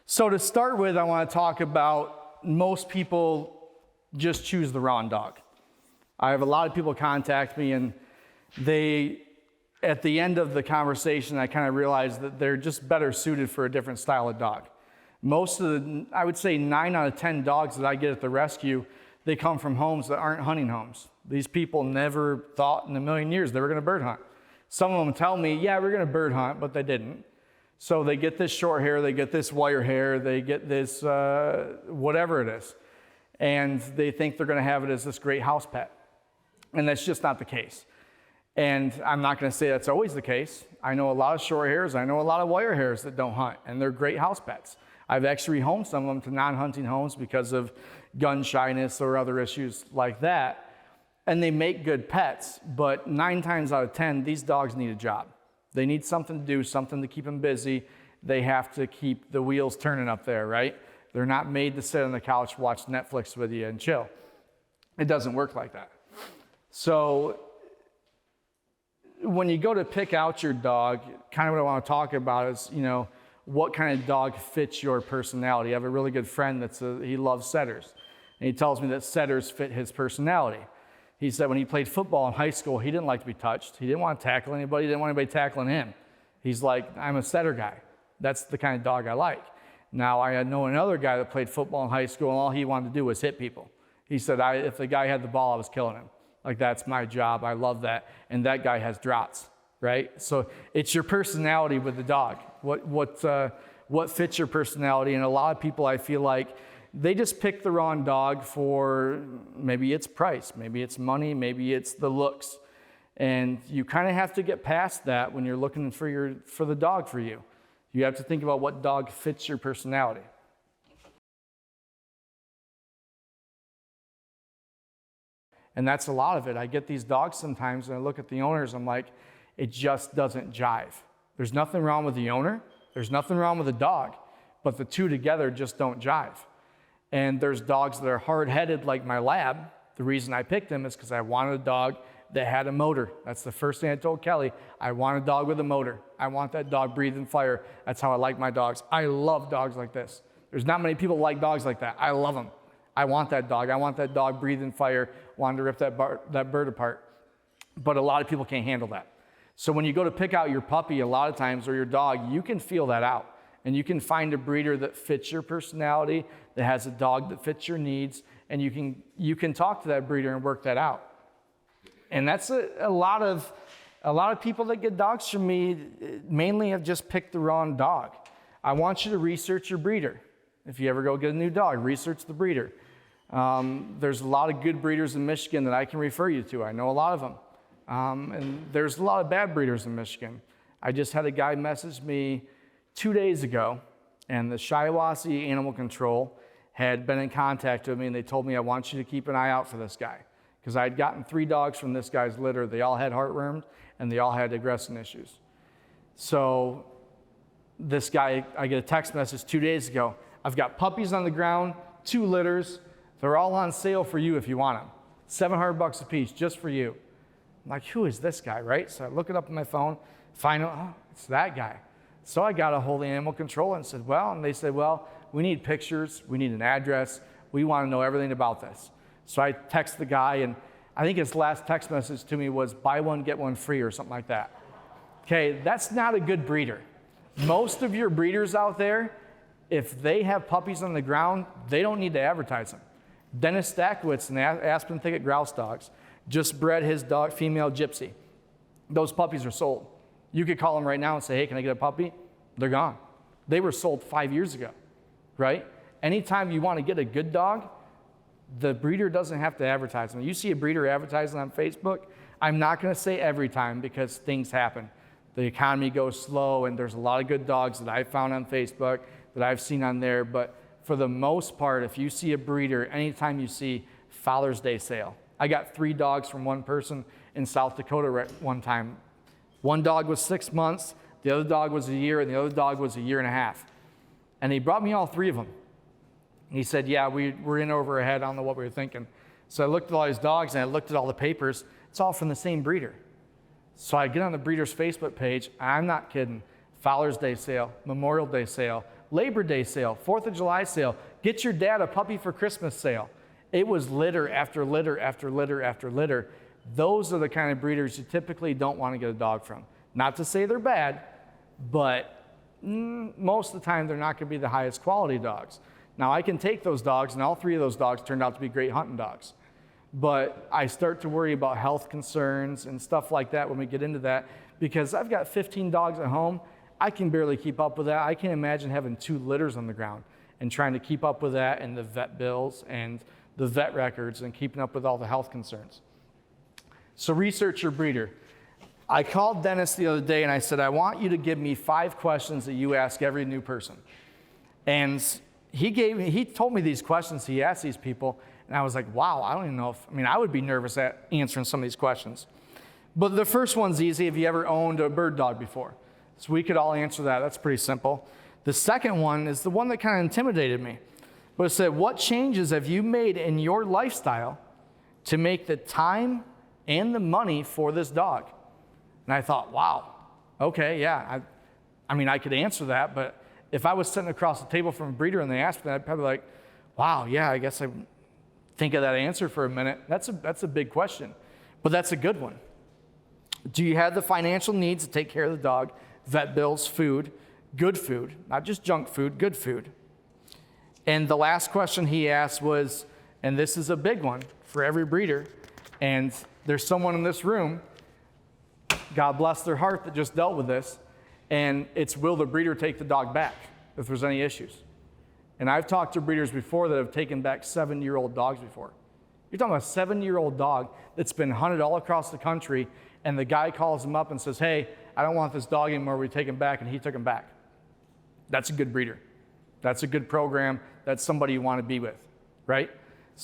So to start with, I want to talk about most people just choose the wrong dog. I have a lot of people contact me and they, at the end of the conversation, I kind of realize that they're just better suited for a different style of dog. Most of the, I would say 9 out of 10 dogs that I get at the rescue, they come from homes that aren't hunting homes. These people never thought in a million years they were going to bird hunt. Some of them tell me, yeah, we're going to bird hunt, but they didn't. So they get this short hair, they get this wire hair, they get this whatever it is, and they think they're going to have it as this great house pet. And that's just not the case. And I'm not going to say that's always the case. I know a lot of short hairs, I know a lot of wire hairs that don't hunt, and they're great house pets. I've actually rehomed some of them to non-hunting homes because of gun shyness or other issues like that. And they make good pets, but 9 times out of 10, these dogs need a job. They need something to do, something to keep them busy. They have to keep the wheels turning up there, right? They're not made to sit on the couch, watch Netflix with you and chill. It doesn't work like that. So when you go to pick out your dog, kind of what I want to talk about is, what kind of dog fits your personality. I have a really good friend he loves setters. And he tells me that setters fit his personality. He said when he played football in high school, he didn't like to be touched. He didn't want to tackle anybody. He didn't want anybody tackling him. He's like, I'm a setter guy. That's the kind of dog I like. Now, I know another guy that played football in high school, and all he wanted to do was hit people. He said, if the guy had the ball, I was killing him. Like, that's my job. I love that. And that guy has draughts, right? So it's your personality with the dog. What fits your personality? And a lot of people, I feel like, they just pick the wrong dog for maybe it's price, maybe it's money, maybe it's the looks. And you kind of have to get past that when you're looking for the dog for you. You have to think about what dog fits your personality. And that's a lot of it. I get these dogs sometimes and I look at the owners, I'm like, it just doesn't jive. There's nothing wrong with the owner, there's nothing wrong with the dog, but the two together just don't jive. And there's dogs that are hard-headed like my lab. The reason I picked him is because I wanted a dog that had a motor. That's the first thing I told Kelly. I want a dog with a motor. I want that dog breathing fire. That's how I like my dogs. I love dogs like this. There's not many people like dogs like that. I love them. I want that dog. I want that dog breathing fire, wanting to rip that bird apart. But a lot of people can't handle that. So when you go to pick out your puppy a lot of times, or your dog, you can feel that out. And you can find a breeder that fits your personality, that has a dog that fits your needs, and you can talk to that breeder and work that out. And that's a lot of people that get dogs from me mainly have just picked the wrong dog. I want you to research your breeder. If you ever go get a new dog, research the breeder. There's a lot of good breeders in Michigan that I can refer you to. I know a lot of them. And there's a lot of bad breeders in Michigan. I just had a guy message me 2 days ago, and the Shiawassee Animal Control had been in contact with me, and they told me, I want you to keep an eye out for this guy. Because I had gotten 3 dogs from this guy's litter. They all had heartworms, and they all had aggression issues. So this guy, I get a text message 2 days ago. I've got puppies on the ground, 2 litters. They're all on sale for you if you want them. $700 a piece, just for you. I'm like, who is this guy, right? So I look it up on my phone, find out, oh, it's that guy. So I got a hold of Animal Control and said, and they said, we need pictures, we need an address, we want to know everything about this. So I text the guy, and I think his last text message to me was, buy one, get one free, or something like that. Okay, that's not a good breeder. Most of your breeders out there, if they have puppies on the ground, they don't need to advertise them. Dennis Stakowitz and the Aspen Thicket Grouse dogs just bred his dog, female Gypsy. Those puppies are sold. You could call them right now and say, hey, can I get a puppy? They're gone. They were sold 5 years ago, right? Anytime you want to get a good dog, the breeder doesn't have to advertise them. You see a breeder advertising on Facebook, I'm not going to say every time because things happen. The economy goes slow, and there's a lot of good dogs that I've found on Facebook that I've seen on there. But for the most part, if you see a breeder, anytime you see Father's Day sale. I got 3 dogs from one person in South Dakota one time. One dog was 6 months, the other dog was a year, and the other dog was a year and a half. And he brought me all 3 of them. He said, yeah, we're in over our head. I don't know what we were thinking. So I looked at all his dogs, and I looked at all the papers. It's all from the same breeder. So I get on the breeder's Facebook page. I'm not kidding. Father's Day sale, Memorial Day sale, Labor Day sale, 4th of July sale, get your dad a puppy for Christmas sale. It was litter after litter after litter after litter. Those are the kind of breeders you typically don't want to get a dog from. Not to say they're bad, but most of the time they're not going to be the highest quality dogs. Now I can take those dogs, and all 3 of those dogs turned out to be great hunting dogs. But I start to worry about health concerns and stuff like that when we get into that, because I've got 15 dogs at home. I can barely keep up with that. I can't imagine having 2 litters on the ground and trying to keep up with that and the vet bills and the vet records and keeping up with all the health concerns. So research your breeder. I called Dennis the other day and I said, I want you to give me 5 questions that you ask every new person. And he told me these questions he asked these people, and I was like, wow, I don't even know I would be nervous at answering some of these questions. But the first one's easy. Have you ever owned a bird dog before? So we could all answer that. That's pretty simple. The second one is the one that kind of intimidated me. But it said, what changes have you made in your lifestyle to make the time and the money for this dog? And I thought, wow, okay, yeah. I could answer that, but if I was sitting across the table from a breeder and they asked me that, I'd probably be like, wow, yeah, I guess I think of that answer for a minute. That's a big question, but that's a good one. Do you have the financial needs to take care of the dog? Vet bills, food, good food, not just junk food, good food. And the last question he asked was, and this is a big one for every breeder, and there's someone in this room, God bless their heart, that just dealt with this, and it's, will the breeder take the dog back if there's any issues? And I've talked to breeders before that have taken back 7-year-old dogs before. You're talking about a 7-year-old dog that's been hunted all across the country, and the guy calls him up and says, hey, I don't want this dog anymore, we take him back, and he took him back. That's a good breeder. That's a good program. That's somebody you want to be with, right?